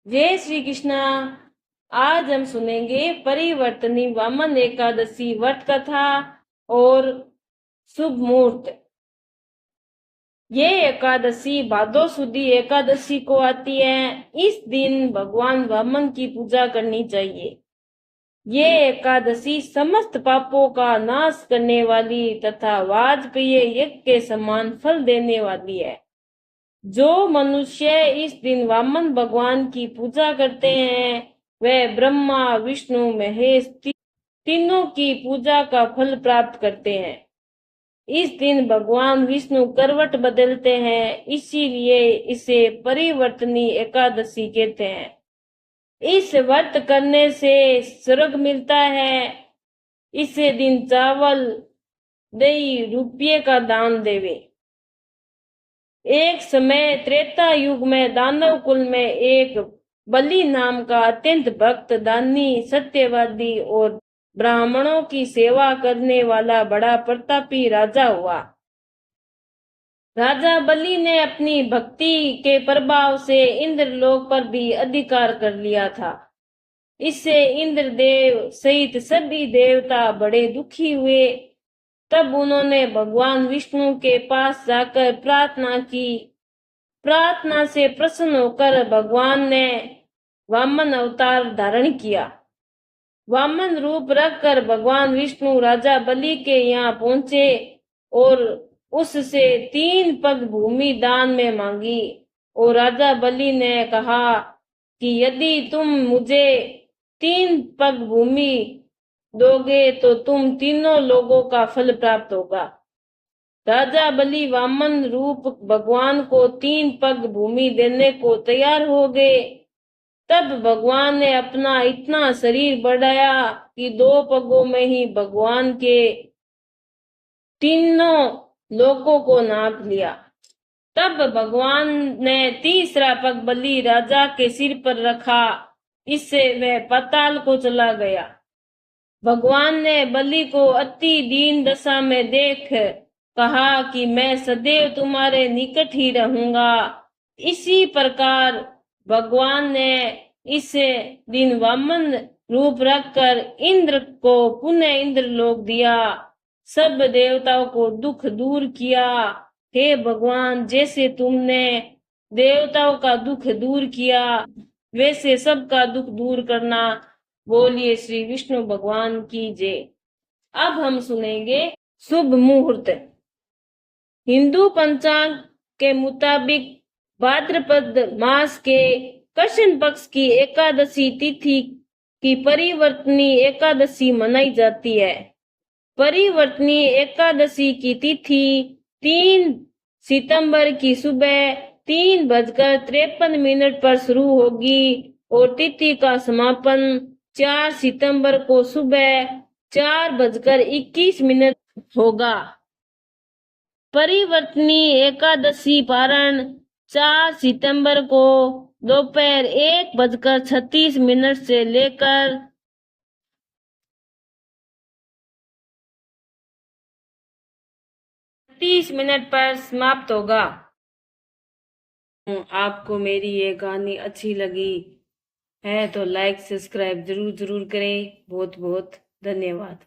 जय श्री कृष्णा। आज हम सुनेंगे परिवर्तनी वामन एकादशी व्रत कथा और शुभ मुहूर्त। ये एकादशी भादो सुदी एकादशी को आती है। इस दिन भगवान वामन की पूजा करनी चाहिए। ये एकादशी समस्त पापों का नाश करने वाली तथा वाजपेयी यज्ञ के समान फल देने वाली है। जो मनुष्य इस दिन वामन भगवान की पूजा करते हैं वे ब्रह्मा विष्णु महेश तीनों की पूजा का फल प्राप्त करते हैं। इस दिन भगवान विष्णु करवट बदलते हैं, इसीलिए इसे परिवर्तनी एकादशी कहते हैं। इस व्रत करने से स्वर्ग मिलता है। इसे दिन चावल दही रुपये का दान देवे। एक समय त्रेता युग में दानव कुल में एक बलि नाम का अत्यंत भक्त दानी सत्यवादी और ब्राह्मणों की सेवा करने वाला बड़ा प्रतापी राजा हुआ। राजा बलि ने अपनी भक्ति के प्रभाव से इंद्रलोक पर भी अधिकार कर लिया था। इससे इंद्रदेव सहित सभी देवता बड़े दुखी हुए। तब उन्होंने भगवान विष्णु के पास जाकर प्रार्थना की। प्रार्थना से प्रसन्न होकर भगवान ने वामन अवतार धारण किया। वामन रूप रखकर भगवान विष्णु राजा बलि के यहाँ पहुंचे और उससे 3 पग भूमि दान में मांगी। और राजा बलि ने कहा कि यदि तुम मुझे 3 पग भूमि दोगे तो तुम तीनों लोगों का फल प्राप्त होगा। राजा बलि वामन रूप भगवान को 3 पग भूमि देने को तैयार हो गए। तब भगवान ने अपना इतना शरीर बढ़ाया कि 2 पगों में ही भगवान के तीनों लोगों को नाप लिया। तब भगवान ने तीसरा पग बलि राजा के सिर पर रखा। इससे वह पाताल को चला गया। भगवान ने बलि को अति दीन दशा में देख कहा कि मैं सदैव तुम्हारे निकट ही रहूंगा। इसी प्रकार भगवान ने इस दिन वामन रूप रखकर इंद्र को पुनः इंद्रलोक दिया। सब देवताओं को दुख दूर किया। हे भगवान, जैसे तुमने देवताओं का दुख दूर किया वैसे सबका दुख दूर करना। बोलिए श्री विष्णु भगवान की जय। अब हम सुनेंगे शुभ मुहूर्त। हिंदू पंचांग के मुताबिक भाद्रपद मास के कृष्ण पक्ष की एकादशी तिथि की परिवर्तनी एकादशी मनाई जाती है। परिवर्तनी एकादशी की तिथि 3 सितंबर की सुबह 3:53 पर शुरू होगी और तिथि का समापन 4 सितंबर को सुबह 4:21 होगा। परिवर्तनी एकादशी पारण 4 सितंबर को दोपहर 1:36 से लेकर 30 पर समाप्त होगा। आपको मेरी ये कहानी अच्छी लगी है तो लाइक सब्सक्राइब जरूर करें। बहुत बहुत धन्यवाद।